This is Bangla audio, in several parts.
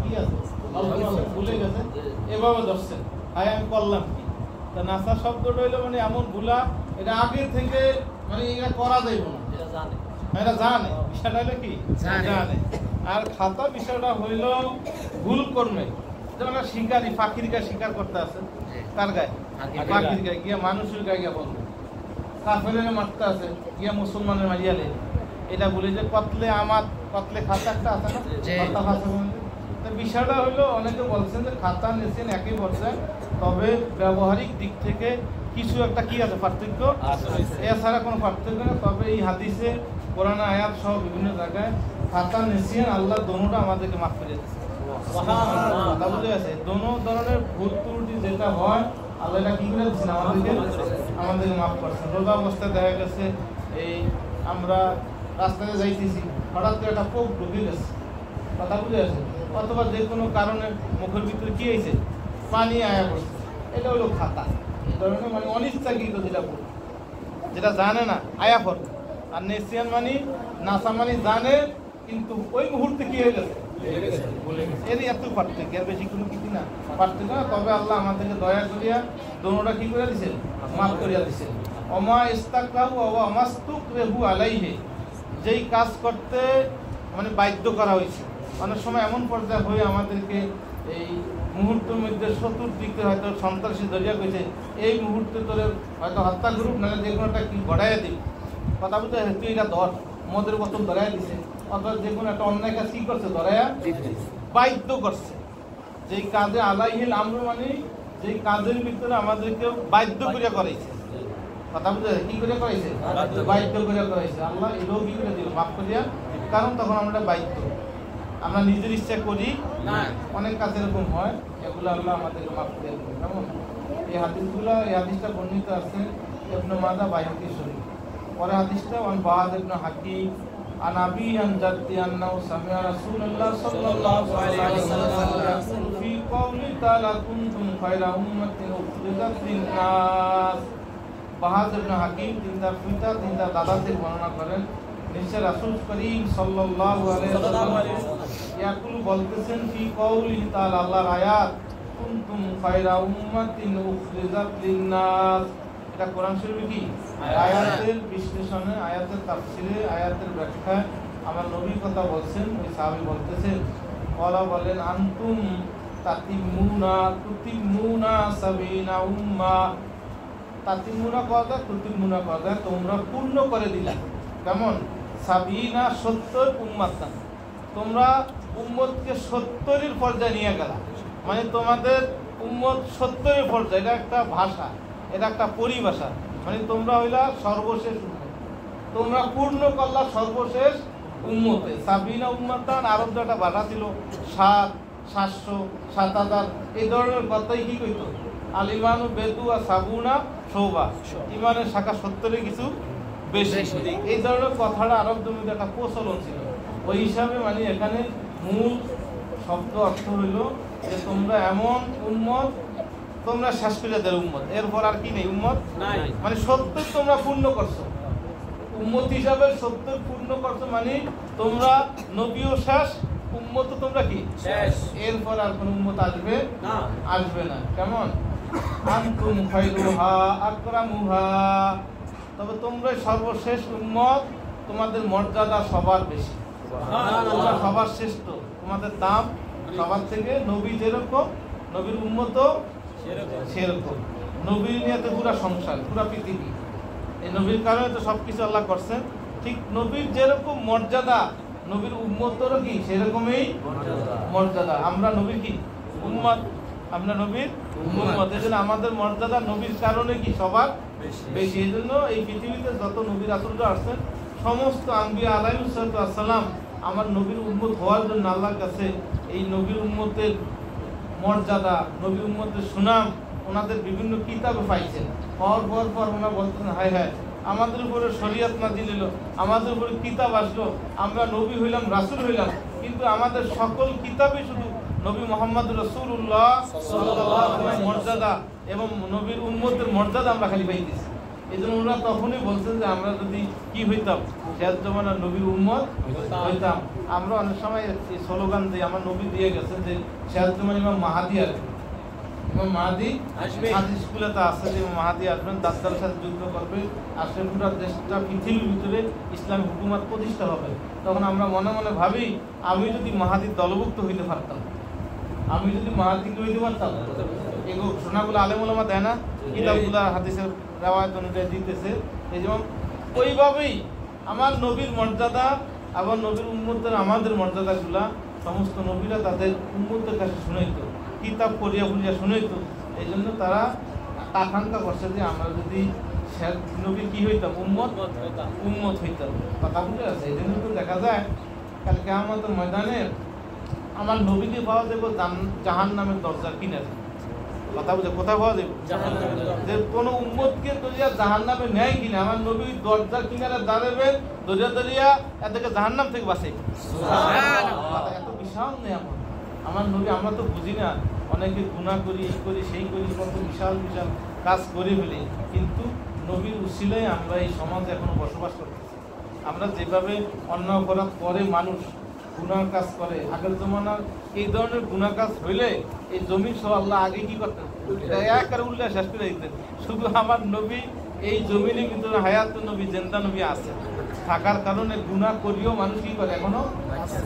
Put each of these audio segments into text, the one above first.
কি আছে ভুলে গেছে এভাবে ধরছেন আমি করলাম কি তা নাসা শব্দটা হইলো মানে এমন ভুলা এটা আগে থেকে মানে এটা করা যাইব না এটা জানে বিষয়টা হইলো কি জানে আর খাতা বিষয়টা হইল ভুল করবে যেমন শিকারি পাখির গায়ে শিকার করতে আছে কার গায়ে পাখির গায়ে গিয়া মানুষের গায়ে গিয়া বলবে কাফেরের মারতে আছে গিয়া মুসলমানের মারিয়ালে এটা বলি যে কতলে আমার কতলে খাতা একটা আছে না খাতা খাতা বিষয়টা হলো অনেকে বলছেন যে খাতা নিয়েছেন একই বলছেন তবে ব্যবহারিক দিক থেকে কিছু একটা কি আছে পার্থক্য এছাড়া কোনো পার্থক্য না তবে এই হাদিসে কোরআন আয়াত সহ বিভিন্ন জায়গায় খাতা নিয়েছেন আল্লাহ দোনোটা আমাদেরকে মাফ করে দিয়েছে কথা বুঝে আছে দোনো ধরনের ভুল ত্রুটি যেটা হয় আল্লাহ এটা কি করে দিচ্ছেন আমাদেরকে মাফ করছেন রোজা অবস্থায় দেখা গেছে এই আমরা রাস্তায় যাইতেছি হঠাৎ করে একটা পোক ঢুকে গেছে কথা বুঝে আছে অথবা যে কোনো কারণে মুখের ভিতরে কি হয়েছে পানি আয়া পড়ছে এটা হলো খাতা এই ধরনের মানে অনিচ্ছাকৃত যেটা জানে না আয়া পড়ে আর নেসিয়ান মানে নাসা মানে জানে কিন্তু ওই মুহূর্তে কি হয়ে গেছে এরই এত পার্থক্য এর বেশি কোনো কিছু না পার্থক্য না তবে আল্লাহ আমাদেরকে দয়া করিয়া দোনোটা কি করে দিচ্ছেন মাফ করিয়া দিচ্ছেন অমা ইস্তাকরাহু ওয়া মাস্তুকরাহু আলাইহি যেই কাজ করতে মানে বাধ্য করা হয়েছে অনেক সময় এমন পর্যায়ে হয়ে আমাদেরকে এই মুহূর্তের মধ্যে শত্রুর দিকে হয়তো সন্ত্রাসী দরিয়া গেছে এই মুহূর্তে তোরে হয়তো হত্যা গ্রুপ নাহলে যে কোনো একটা কি গড়াইয়া দিই কথা বলতে তুই এটা ধর মদের বোতল ধরাইয়া দিছে অথবা যে কোনো একটা অন্যায় কাজ কি করছে ধরাইয়া বাধ্য করছে যেই কাজে আলাইহিল আমরু মানে যেই কাজের ভিতরে আমাদেরকে বাধ্য করিয়া করাইছে কথা বুঝে কি করে করাইছে বাধ্য করে করাইছে আল্লাহ এটাও কি করে দিল মাফ করিয়া কারণ তখন আমরা বাধ্য আমরা নিজের ইচ্ছা করি না অনেক কাজ এরকম হয় এগুলো আল্লাহ আমাদেরকে মাফ করে দিল কেমন এই হাদিসটা বর্ণিত আছে ইবনে মাজাহ বাইহাকি শরীফ পরে হাদিসটা ওয়ান বাদ ইবনে হাকিম আন আবি আন জাদ্দি আন্নাহু সামিআ রাসূলুল্লাহ সাল্লাল্লাহু আলাইহি ওয়াসাল্লাম ফি কওলি তাআলা কুনতুম খায়রা উম্মাতিন উখরিজাত লিন-নাস বাহাদ ইবনে হাকিম তিনি তার পিতা তিনি তার দাদা থেকে বর্ণনা করেন নিশ্চয় রাসূল করিম সাল্লাল্লাহু আলাইহি ওয়াসাল্লাম ইয়াকুল বলতেছেন ফি কওলি তাআলা আল্লাহর আয়াত কুনতুম খায়রা উম্মাতিন উখরিজাত লিন-নাস এটা কোরআন শরীফে কি আয়াতের বিশ্লেষণে আয়াতের তাফসীরে আয়াতের ব্যাখ্যায় আমার নবী কথা বলছেন ওই সাহাবী বলতেছেন ওয়ালা বলেন আনতুম তুতিমুনা সাবিনা উম্মা তাতিমুনা কথা তুতিমুনা কথা তোমরা পূর্ণ করে দিলা কেমন সাবিনা 70 উম্মাত তোমরা উম্মতকে 70 এর পর্যায়ে নিয়ে গেলা মানে তোমাদের উম্মত 70 এর পর্যায়ে এটা একটা ভাষা এটা একটা পরিভাষা মানে তোমরা হইলা সর্বশেষ উম্মত তোমরা পূর্ণ করলা সর্বশেষ উম্মতে সাবিনা উম্মাতান আরব একটা ভাষা ছিল 700 7000 এই ধরনের কথাই কি কইতো আলিমানু বেদু আর সাবুনা শোভা ইমানের শাখা 70 কিছু বেশি এই ধরনের কথাটা আরব জমিতে একটা প্রচলন ছিল ওই হিসাবে মানে এখানে মূল শব্দ অর্থ হইল যে তোমরা এমন উম্মত তোমরা শেষ করে দেয় উম্মত এরপর আর কি নেই উম্মত নাই মানে 70 তোমরা পূর্ণ করছো উম্মত হিসাবে 70 পূর্ণ করছো মানে তোমরা নবীও শেষ উম্মত তোমরা কি শেষ এরপর আর কোন উম্মত আসবে না কেমন আনতুম খায়রুহা আকরামুহা তবে তোমরা সর্বশেষ উম্মত তোমাদের মর্যাদা সবার বেশি তোমরা সবার শ্রেষ্ঠ তোমাদের দাম সবার থেকে নবী যেরকম নবীর উম্মত সেরকম নবীর নিয়ে তো পুরা সংসার পুরা পৃথিবী এই নবীর কারণে তো সবকিছু আল্লাহ করছেন ঠিক নবীর যেরকম মর্যাদা নবীর উম্মতেরও কি সেরকমই মর্যাদা আমরা নবীর কি উম্মত আমরা নবীর উম্মত এজন্য আমাদের মর্যাদা নবীর কারণে কি সবার বেশি এজন্য এই পৃথিবীতে যত নবী রাসূলরা আসছেন সমস্ত আম্বিয়া আলাইহিস সালাম আমার নবীর উম্মত হওয়ার জন্য আল্লাহর কাছে এই নবীর উম্মতের মর্যাদা নবী উম্মতের সুনাম ওনাদের বিভিন্ন কিতাবে পাইছেন পর ওনারা বলতেন হায় হায় আমাদের উপরে শরীয়ত নাযিল হলো আমাদের উপরে কিতাব আসলো আমরা নবী হইলাম রাসূল হইলাম কিন্তু আমাদের সকল কিতাবে শুধু নবী মুহাম্মদ রাসূলুল্লাহ সাল্লাল্লাহু আলাইহি ওয়াসাল্লাম মর্যাদা এবং নবীর উম্মতের মর্যাদা আমরা খালি পাইতেছি এই জন্য ওরা তখনই বলছেন যে আমরা যদি কি হইতাম, শেষ জমানার নবীর উম্মত হইতাম। আমরা অনেক সময় এই স্লোগান দিই, আমার নবী দিয়ে গেছে যে শেষ জমান ইমাম মাহাদি আসবে, ইমাম মাহাদি আসবে, হাদিস গুলোতে আছে যে ইমাম মাহাদি আসবেন, দাজ্জালের সাথে যুদ্ধ করবে, আসলে পুরো দেশটা পৃথিবীর ভিতরে ইসলামী হুকুমত প্রতিষ্ঠা হবে। তখন আমরা মনে মনে ভাবি, আমি যদি মাহাদির দলভুক্ত হইতে পারতাম, আমি যদি মাহাদিকে হইতে পারতাম। এই ঘোষণাগুলো আলেম ওলামা দেয় না, কিতাবগুলো হাদিসের রেওয়ায়েত অনুযায়ী দিতেছে। এই যেমন ওইভাবেই আমার নবীর মর্যাদা, আবার নবীর উম্মতের আমাদের মর্যাদাগুলা সমস্ত নবীরা তাদের উম্মতের কাছে শুনাইতো, কিতাব পড়িয়া পড়িয়া শুনাইতো। এই জন্য তারা আকাঙ্ক্ষা করছে যে আমরা যদি নবীর কি হইতাম, উম্মত হইতাম। কথা বুঝে আছে। এই জন্য তো দেখা যায় কালকে আমাদের ময়দানে আমার নবীকে পাওয়া যাবে জাহান নামের দরজা কিনারে। কথা বুঝে কোথায় পাওয়া যাবে? যে কোনো উম্মতকে দরিয়া জাহান নামে নেয় কিনা, আমার নবী দরজার কিনারে দাঁড়াবেন, দরিয়া দরিয়া এদেরকে জাহান নাম থেকে বাঁচে। এত বিশাল নেই আমার নবী। আমরা তো বুঝি না, অনেকে গুনাহ করি, এই করি সেই করি, কত বিশাল বিশাল কাজ করে ফেলি, কিন্তু নবীর উসিলায় আমরা এই সমাজে এখনো বসবাস করতেছি। আমরা যেভাবে অন্যায় অপরাধ করে মানুষ গুনার কাজ করে, আগের জমানার এই ধরনের গুনাহ কাজ হইলে এই জমিন সহ আল্লাহ আগে কি করতেন, একেবারে উল্টা শেষ করে দিতেন। শুধু আমার নবী এই জমিনের ভিতরে হায়াত নবী, জিন্দা নবী আছে থাকার কারণে গুনাহ করিও মানুষ কি করে, এখনো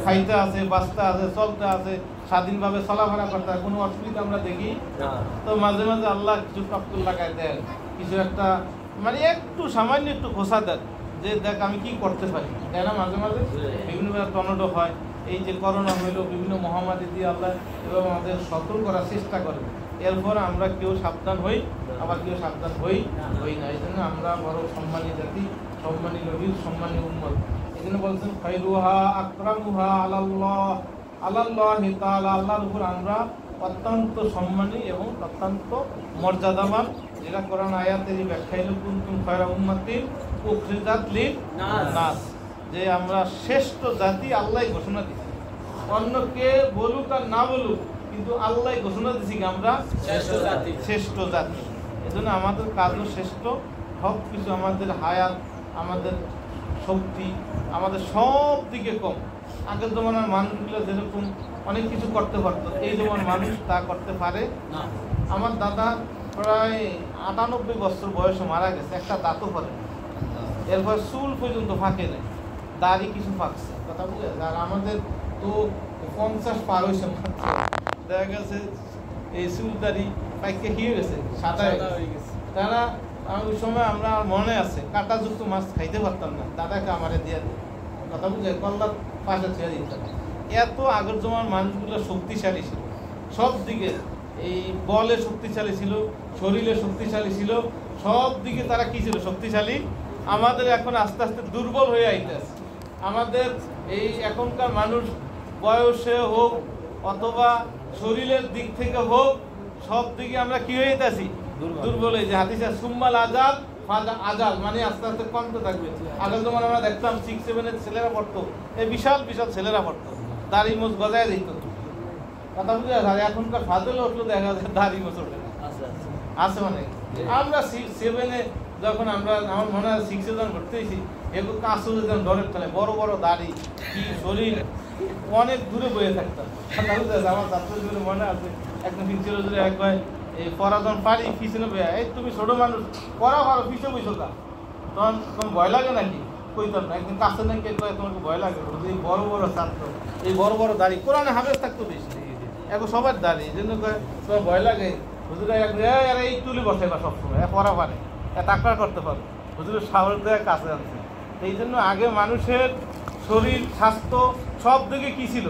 খাইতে আছে, বাঁচতে আছে, চলতে আছে, স্বাধীনভাবে চলাফেরা করতে হয়, কোনো অসুবিধা আমরা দেখি। তো মাঝে মাঝে আল্লাহ কিছু টপকুল লাগাই দেন, কিছু একটা মানে একটু সামান্য একটু খোসা দেন যে দেখ আমি কি করতে পারি, তাই না? মাঝে মাঝে বিভিন্ন টর্নেডো হয়, এই যে করোনা হইলো, বিভিন্ন মহামারী দিয়ে আল্লাহ এবং আমাদের সতর্ক করার চেষ্টা করে। এরপর আমরা কেউ সাবধান হই, আবার কেউ সাবধান হই না। এই জন্য আমরা বড় সম্মানী জাতি, সম্মানী নবীর, সম্মানী উম্মত। এই জন্য বলছেন খায়রুহা আকরামুহা আলাল্লাহি তাআলা, আল্লাহর উপর আমরা অত্যন্ত সম্মানী এবং অত্যন্ত মর্যাদাবান। যেটা কোরআন আয়াতেরই ব্যাখ্যা হলো কুনতুম খায়রা উম্মাতিন উখরিজাত লিন-নাস, যে আমরা শ্রেষ্ঠ জাতি আল্লাহ ঘোষণা দিয়েছি। অন্য কে বলুক আর না বলুক, কিন্তু আল্লাহ ঘোষণা দিয়েছি কি আমরা শ্রেষ্ঠ জাতি। এজন্য আমাদের কাজও শ্রেষ্ঠ, সব কিছু, আমাদের হায়াত, আমাদের শক্তি, আমাদের সব দিকে কম। আগের জমানার মানুষগুলো যেরকম অনেক কিছু করতে পারতো, এই জমানার মানুষ তা করতে পারে না। আমার দাদা প্রায় 98 বছর বয়সে মারা গেছে, একটা দাঁতও পড়ে, এরপর চুল পর্যন্ত ফাঁকে নেই, দাড়ি কিছু ফাঁকছে। কথা বুঝে? আর আমাদের তো 50 পার হয়েছে, দেখা গেছে এই চুল দাড়ি পাইকে কি হয়ে গেছে, সাদা হয়ে গেছে। তারা ওই সময় আমরা মনে আছে কাঁটাযুক্ত মাছ খাইতে পারতাম না, দাদাকে আমারে দিয়ে দেয়। কথা বুঝে? কল্লার পাশে ছেড়ে দিতাম। এত আগের জমার মানুষগুলো শক্তিশালী ছিল, সব দিকে এই বলে শক্তিশালী ছিল, শরীরে শক্তিশালী ছিল, সব দিকে তারা কি ছিল, শক্তিশালী। আমাদের এখন আস্তে আস্তে দুর্বল হয়ে আইতেছে। আমাদের এই এখনকার মানুষ বয়সে হোক অথবা শরীরের দিক থেকে হোক, সব দিকে আমরা কি হয়ে যেতেছি, দুর্বল হয়ে যে হাদিসে সুম্মাল আজাল ফাজা আজাল, মানে আস্তে আস্তে কমতে থাকবে। আগের যেমন আমরা দেখতাম 6-7 ছেলেরা পড়তো, এই বিশাল বিশাল ছেলেরা পড়তো, দাড়ি মোজ গজায় দিত। কথা বুঝে? আর এখনকার ফাজলে উঠলো দেখা যায় দাড়ি মোজ ওঠে না, আছে অনেক। আমরা 7-এ যখন আমরা, আমার মনে হয় 6-এ যখন ভর্তি হয়েছি, এগুলো কাঁচু যেতাম ডরের ফেলে, বড় বড় দাড়ি, কি শরীর, অনেক দূরে বয়ে থাকতাম। আমার ছাত্র মনে আছে একদম পিছিয়ে জুড়ে এক ভাই এই পড়াজন পারি পিছনে বয়ে, এই তুমি ছোট মানুষ পড়া পারো, পিছিয়ে বইছো কা, তখন তোমার ভয় লাগে নাকি? কইতাম না। একদিন কাছে নাকি কয়ে তোমাকে ভয় লাগে, এই বড় বড় ছাত্র, এই বড় বড় দাড়ি, কোরআনে হাফেজ থাকতো বেশি, এখন সবার দাড়ি, এই জন্য তোমার ভয় লাগে। হুজুরে এই তুলি বসে বা সবসময় পড়া পারে, তাকড়া করতে পারে, হুজুরের সাহস দেওয়া কাছে আনছে। এই জন্য আগে মানুষের শরীর স্বাস্থ্য সব দিকে কি ছিল,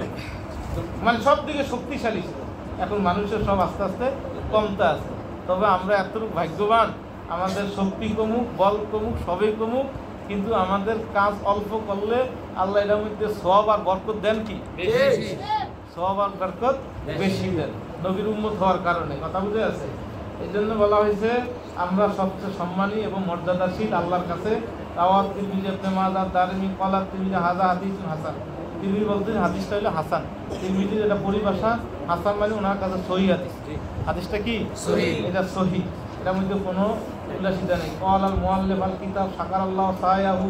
মানে সব দিকে শক্তিশালী ছিল। এখন মানুষের সব আস্তে আস্তে কমতে আছে। তবে আমরা এতটুকু ভাগ্যবান, আমাদের শক্তি কমুক, বল কমুক, সবই কমুক, কিন্তু আমাদের কাজ অল্প করলে আল্লাহ এটার মধ্যে সওয়াব আর বরকত দেন কি, সওয়াব আর বরকত বেশি দেন, নবীর উম্মত হওয়ার কারণে। কথা বুঝে আছে? এই জন্য বলা হয়েছে আমরা সবচেয়ে সম্মানী এবং মর্যাদাশীল আল্লাহর কাছে। রাওয়াত তিরমিজি, ইবনে মাজাহ, দারমি, ক্বালা তিরমিজি হাযা হাদিসুন হাসান। তিরমিজি বলতেন হাদিসটা হলো হাসান, তিরমিজির এটা পরিভাষা। হাসান মানে ওনার কাছে সহিহ হাদিস। হাদিসটা কি? সহিহ। এটা সহিহ, এটার মধ্যে কোনো উল্লাসিতা নেই। কলাল মুআল্লিফ আল কিতাব শাকারাল্লাহু সায়াহু,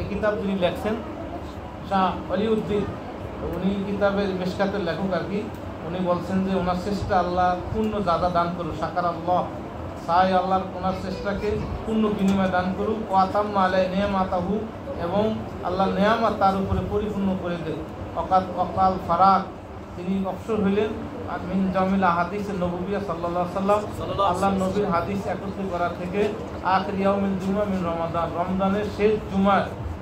এই কিতাব যিনি লেখছেন শাহ ওয়ালিউদ্দিন, উনি কিতাবের মিশকাতের লেখক আর কি। উনি বলছেন যে ওনার চেষ্টা আল্লাহ পূর্ণ দাদা দান করুক, শাকারাল্লাহ সায়, আল্লাহর ওনার চেষ্টাকে পূর্ণ বিনিময় দান করুক। ওয়াতাম্মা আলাইহি নিয়ামাতাহু, এবং আল্লাহ নেয়ামত তার উপরে পরিপূর্ণ করে দেন। অকাল ফারাক, তিনি অবসর হইলেন মিন জামিল হাদিস নববিয়া সাল্লাল্লাহু আলাইহি সাল্লাম, আল্লাহ নবীর হাদিস একত্র করা থেকে আখির ইয়াউমিল জুমা মিন রমাদান, রমজানের শেষ জুমা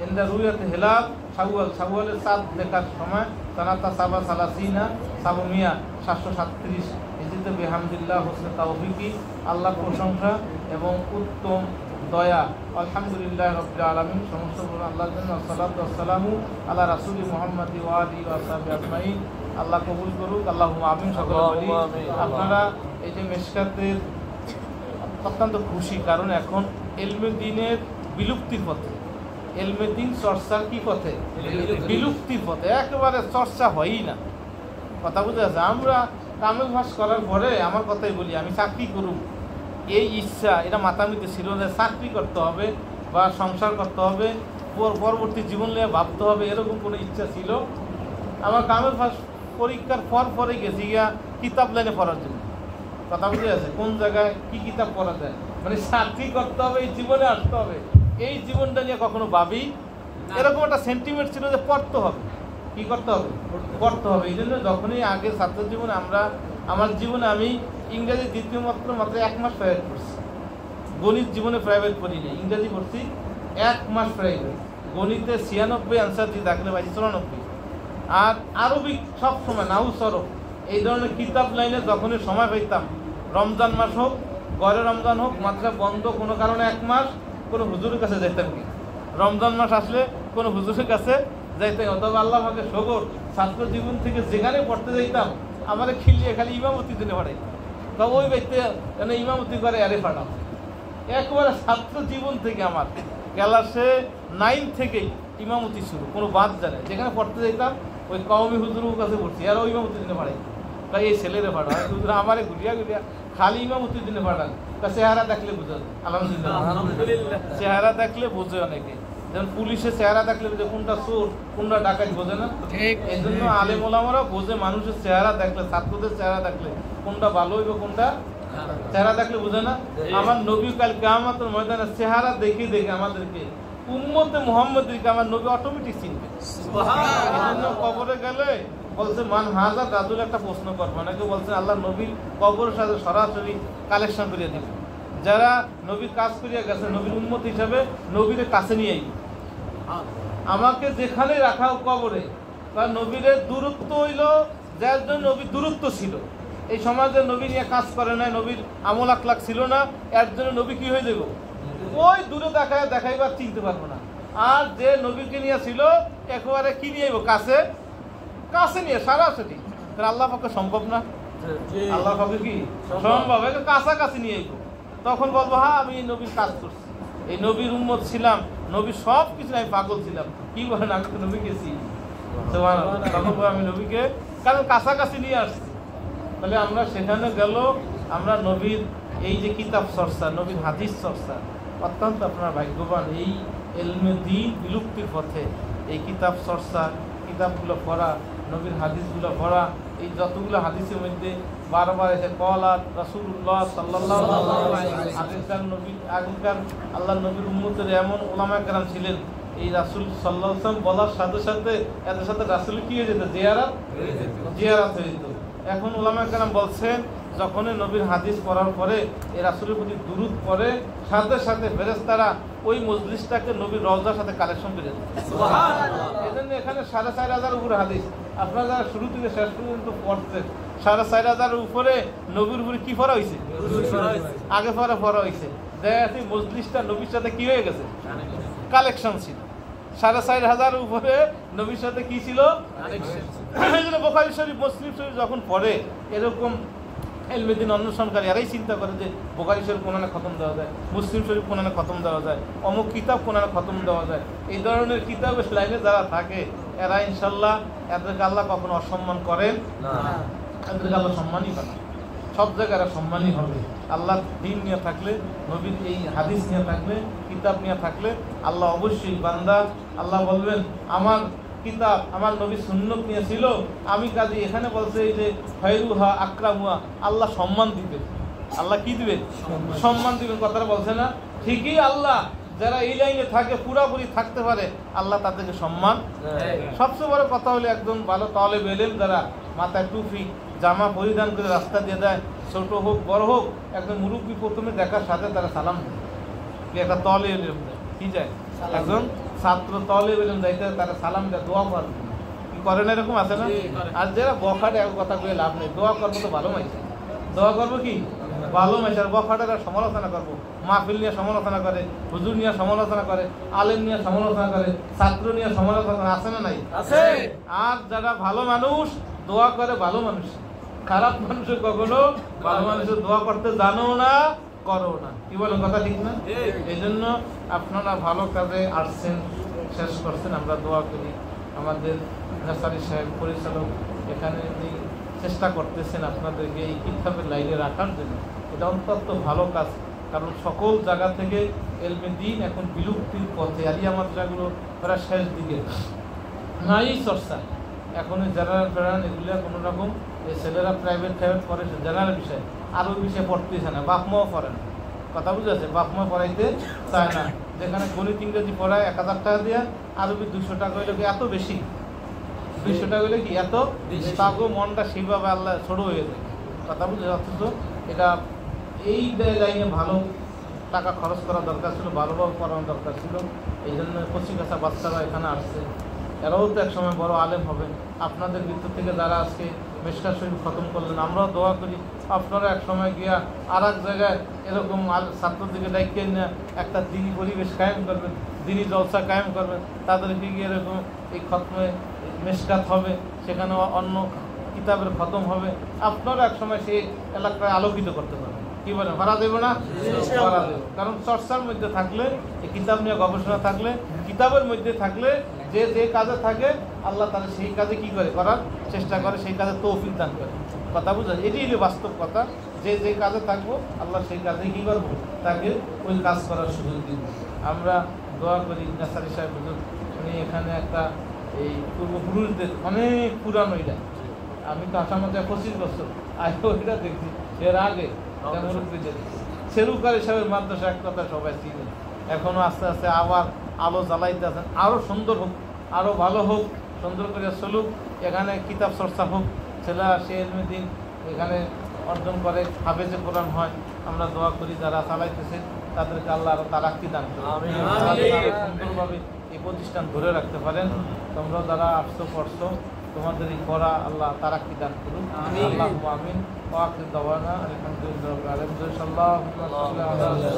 ইনদা রুয়াত হিলাল শাওয়াল, শাওয়ালের চাঁদ দেখার সময় সানাতা সাবা সালাসিনা সাবমিয়া 737 ইজিতে বিহামদিল্লাহ হোসনে তাওফিকি, আল্লাহর প্রশংসা এবং উত্তম দয়া। আলহামদুলিল্লাহ রাব্বিল আলামিন, সমস্ত আল্লাহর জন্য। সালাতু ওয়াসসালামু আলা রাসূলি মুহাম্মাদি ওয়া আলিহি ওয়া সাহবিহি আজমাইন। আল্লাহ কবুল করুক, আল্লাহুম্মা আমিন। সকলে বলি আপনারা এই যে মিশকাতের অত্যন্ত খুশি, কারণ এখন ইলমে দ্বীনের বিলুপ্তির পথে, ইলমে দ্বীন চর্চার কি পথে? বিলুপ্তির পথে, একেবারে চর্চা হয়ই না। কথা বুঝে আছে? আমরা কামেল ভাস করার পরে আমার কথাই বলি, আমি চাকরি করুক এই ইচ্ছা এটা মাথা মধ্যে ছিল যে চাকরি করতে হবে বা সংসার করতে হবে, পরবর্তী জীবন নিয়ে ভাবতে হবে, এরকম কোনো ইচ্ছা ছিল আমার। কামেল ভাস পরীক্ষার পরে গেছি গিয়া কিতাব লাইনে পড়ার জন্য। কথা বুঝে আছে? কোন জায়গায় কি কিতাব পড়া যায়, মানে চাকরি করতে হবে, এই জীবনে আসতে হবে, এই জীবনটা নিয়ে কখনো ভাবি। এরকম একটা সেন্টিমেন্ট ছিল যে পড়তে হবে। কি করতে হবে? পড়তে হবে। এই জন্য যখনই আগে ছাত্র জীবনে আমার জীবনে আমি ইংরেজি দ্বিতীয় মাত্র 1 মাস প্রাইভেট পড়ছি। গণিত জীবনে প্রাইভেট পড়িনি, ইংরেজি পড়ছি 1 মাস প্রাইভেট। গণিতে 96 অ্যান্সার দিয়ে থাকলে পাইছি 94। আর আরবিক সব সময় নাহু সরফ এই ধরনের কিতাব লাইনে যখনই সময় পাইতাম, রমজান মাস হোক, গড়ে রমজান হোক, মাত্রা বন্ধ কোনো কারণে 1 মাস, কোনো হুজুরের কাছে যাইতাম কি, রমজান মাস আসলে কোনো হুজুরের কাছে যাইতাম। অথবা আল্লাহ আমাকে শকর, ছাত্র জীবন থেকে যেখানে পড়তে যাইতাম আমার খিলিয়ে খালি ইমামতির জন্য পাঠাইতাম। তা ওই ব্যক্তি ইমামতি করে আরে পাঠাও। একবারে ছাত্র জীবন থেকে আমার ক্লাসে 9 থেকেই ইমামতি শুরু, কোনো বাদ জানে। যেখানে পড়তে যাইতাম ওই কওমি হুজুরের কাছে পড়ছি, আর ওই ইমামতির জন্য পাঠাই। তাই এই ছেলেরে পাঠায় হুজুর আমারে ঘুরিয়া খালি ইমামতির জন্য পাঠান। তা চেহারা দেখলে বুঝে, আলহামদুলিল্লাহ চেহারা দেখলে বোঝে অনেকে। যেমন পুলিশের চেহারা দেখলে বুঝে কোনটা চোর কোনটা ডাকাত, বোঝে না? এই জন্য আলেম ওলামারা বোঝে মানুষের চেহারা দেখলে, ছাত্রদের চেহারা দেখলে কোনটা ভালো হইব কোনটা চেহারা দেখলে বুঝে না? আমার নবী কাল কিয়ামতের ময়দানে চেহারা দেখে দেখে আমাদেরকে উম্মতে মুহাম্মদীকে আমার নবী অটোমেটিক চিনবে। সুবহানাল্লাহ। কবরে গেলে বলছে মান হাজার রাজুল একটা প্রশ্ন করবো, অনেকে বলছে আল্লাহ নবীর কবরের সাথে সরাসরি কালেকশন করিয়ে দিবে। যারা নবীর কাজ করিয়া গেছে, নবীর উম্মত হিসাবে নবীর কাছে নিয়ে আমাকে যেখানে রাখা কবরে, তার নবীর দূরত্ব হইল যার জন্য নবীর দূরত্ব ছিল। এই সমাজে নবী নিয়ে কাজ করে না, নবীর আমল আখলাক ছিল না, এর জন্য নবী কি হয়ে যাব? ওই দূরে দেখাইবার চিনতে পারবো না। আর যে নবীকে নিয়ে ছিল একেবারে কি নিয়ে আইব? কাছে নিয়ে সারাসারি। আল্লাহ পক্ষে সম্ভব না? আল্লাহ পক্ষে কি সম্ভব? কাছাকাছি নিয়ে আইব। তখন বলবো হ্যাঁ আমি এই নবীর কাজ করছি, এই নবীর উম্মত ছিলাম, নবীর সব কিছু আমি পাগল ছিলাম। কি বলেন? আমি তো নবীকে চিনি। তখন আমি নবীকে কারণ কাছাকাছি নিয়ে আসছি। তাহলে আমরা সেখানে গেল, আমরা নবীর এই যে কিতাব চর্চা, নবীর হাদিস চর্চা, অত্যন্ত আপনার ভাগ্যবান। এই ইলমে দ্বীন বিলুপ্তির পথে এই কিতাব চর্চা, কিতাবগুলো পড়া, নবীর হাদিসগুলো পড়া, এই যতগুলো হাদিসের মধ্যে বারবার এসে কলা রাসূলুল্লাহ সাল্লাল্লাহু আলাইহি আগেকার আল্লাহ নবীর উম্মতের এমন ওলামা কেরাম ছিলেন, এই রাসূল সাল্লাল্লাহু আলাইহি ওয়াসাল্লাম বলার সাথে সাথে এদের সাথে রাসূল কি হয়ে যেত? জিয়ারত হয়ে যেত। এখন ওলামা কেরাম বলছেন যখনই নবীর হাদিস পড়ার পরে এই রাসূলের প্রতি দুরূদ পড়ে, সাথে সাথে ফেরেশতারা ওই মজলিসটাকে নবীর রওজার সাথে কালেকশন করে দেয়। সুবহানাল্লাহ। এজন্য এখানে 4500 উপরে হাদিস, আপনারা যারা শুরু থেকে শেষ পর্যন্ত পড়ছেন, 4500 উপরে নবীর উপরে কি পড়া হয়েছে? আগে পড়া হয়েছে। দেখি মজলিসটা নবীর সাথে কি হয়ে গেছে? কালেকশন ছিল। 4500 উপরে নবীর সাথে কি ছিল? কালেকশন। বুখারী শরীফ, মুসলিম শরীফ যখন পড়ে, এরকম ইলমে দ্বীন অন্বেষণকারী এরাই চিন্তা করে যে বুখারী শরীফ কোনানে খতম দেওয়া যায়, মুসলিম শরীফ কোনানে খতম দেওয়া যায়, অমুক কিতাব কোনানে খতম দেওয়া যায়। এই ধরনের কিতাবের লাইনে যারা থাকে এরা ইনশাল্লাহ এদেরকে আল্লাহ কখনো অসম্মান করেন না, এদেরকে আল্লাহ সম্মানই বানায়। সব জায়গায় এরা সম্মানী হবে। আল্লাহ দিন নিয়ে থাকলে, নবীর এই হাদিস নিয়ে থাকলে, কিতাব নিয়ে থাকলে আল্লাহ অবশ্যই বান্দা, আল্লাহ বলবেন আমার কিতাব আমার নবী সুন্নত নিয়ে ছিল, আমি কাজে এখানে বলছে এই যে খয়রুহা আকরামুহা, আল্লাহ সম্মান দিবে। আল্লাহ কি দিবে? সম্মান দিবেন। কথাটা বলছে না? ঠিকই, আল্লাহ যারা এই লাইনে থাকে, পুরাপুরি থাকতে পারে, আল্লাহ তাদেরকে সম্মান। সবচেয়ে বড় কথা হলো একজন ভালো তালেব ইলম যারা মাথায় টুপি জামা পরিধান করে রাস্তা দিয়ে দেয়, ছোট হোক বড় হোক, একজন মুরব্বী প্রথমে দেখার সাথে তারা সালাম দেয়। একটা তালেব ইলম দেয় কি যায়, একজন ছাত্র তালেব ইলম যাইতে তারা সালাম দেয়, দোয়া করে। কি করে না? এরকম আছে না? আর যারা বখাটে এক কথা কয়ে লাভ নেই, দোয়া করবো তো ভালো মাইছে, দোয়া করবো কি ভালো মাইছে। আর বখাটেরা সমালোচনা করবো, মাহফিল নিয়ে সমালোচনা করে, হুজুর নিয়ে সমালোচনা করে, আলেম নিয়ে সমালোচনা করে, ছাত্র নিয়ে সমালোচনা করে, আছে না নাই? আছে। আর যারা ভালো মানুষ দোয়া করে ভালো মানুষ, খারাপ মানুষ কখনো ভালো মানুষের দোয়া করতে জানো না, করো না। কি বলেন? কথা ঠিক না? এই জন্য আপনারা ভালো কাজে আসছেন, শেষ করছেন, আমরা দোয়া করি। আমাদের নাসারি সাহেব পরিচালক এখানে চেষ্টা করতেছেন আপনাদেরকে এই কিতাবের লাইনে রাখার জন্য। এটা অত্যন্ত ভালো কাজ, কারণ সকল জায়গা থেকে এলমে দিন এখন বিলুপ্তির পথে। আলিয়া মাদ্রাসাগুলো তারা শেষ দিকে নাই চর্চা। এখন জেনারেল ফেরান এগুলো কোনো রকম, এই ছেলেরা প্রাইভেট করে জেনারেল বিষয়, আরও বিষয় পড়তেছে না, বাপমাও পড়ে না। কথা বুঝেছে? বাপমা পড়াইতে চায় না। যেখানে গণিত ইংরেজি পড়ায় 1000 টাকা দিয়ে, আরবি 200 টাকা হইলে কি এত বেশি? 200 টাকা হইলে কি এত? তাকেও মনটা সেইভাবে আল্লাহ ছোট হয়ে যায়। কথা বুঝে? অথচ এটা এই লাইনে ভালো টাকা খরচ করা দরকার ছিল, ভালোভাবে পড়ানো দরকার ছিল। এই জন্য কচিকাঁচা বাচ্চারা এখানে আসছে, এরাও তো একসময় বড় আলেম হবে। আপনাদের ভিতর থেকে যারা আজকে মেশকাত শরীফ খতম করলেন, আমরাও দোয়া করি আপনারা এক সময় গিয়া আর এক জায়গায় এরকম ছাত্রদেরকে দায়িত্ব নিয়ে একটা দিনী পরিবেশ কায়েম করবেন, দিনী জলসা কায়েম করবেন, তাদেরকে গিয়ে এরকম এই খতমে মেশকাত হবে, সেখানে অন্য কিতাবের খতম হবে, আপনারা এক সময় সেই এলাকায় আলোকিত করতে পারবেন। কি বলেন? ভাড়া দেবো না? ভাড়া দেবো। কারণ চর্চার মধ্যে থাকলে, এই কিতাব নিয়ে গবেষণা থাকলে, কিতাবের মধ্যে থাকলে, যে যে কাজে থাকে আল্লাহ তারা সেই কাজে কি করে করার চেষ্টা করে, সেই কাজে তৌফিক দান করে। কথা বুঝলেন? এটাই হলো বাস্তব কথা। যে যে কাজে থাকবো আল্লাহ সেই কাজে কী করবো, তাকে ওই কাজ করার সুযোগ দিব। আমরা দোয়া করি নাসারি সাহেব হুজুর, উনি এখানে একটা এই পূর্বপুরুষদের অনেক পুরানো এটা, আমি তো আসামতে 25 বছর আগে ওইটা দেখছি, এর আগে মুরব্বীদের সেরুকার হিসাবে মাদ্রাসা এক কথা সবাই চিনে। এখনও আস্তে আস্তে আবার আলো জ্বালাইতে আছেন, আরও সুন্দর হোক, আরও ভালো হোক, সুন্দর করে চলুক, এখানে কিতাব চর্চা হোক, ছেলেরা সে এলমে দিন এখানে অর্জন করে, হাফেজে কোরআন হয়। আমরা দোয়া করি যারা চালাইতেছে তাদেরকে আল্লাহ আরও তারাক্কি দান করে, সুন্দরভাবে এই প্রতিষ্ঠান ধরে রাখতে পারেন। তোমরা যারা আসছো পড়ছো, তোমাদের এই পড়া আল্লাহ তারাক্কি দান করুন। আল্লাহুম্মা আমিন। ওয়াখির দাওয়ানা আলহামদুলিল্লাহি রাব্বিল আলামিন। সাল্লাল্লাহু আলাইহি ওয়া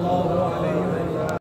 সাল্লাম।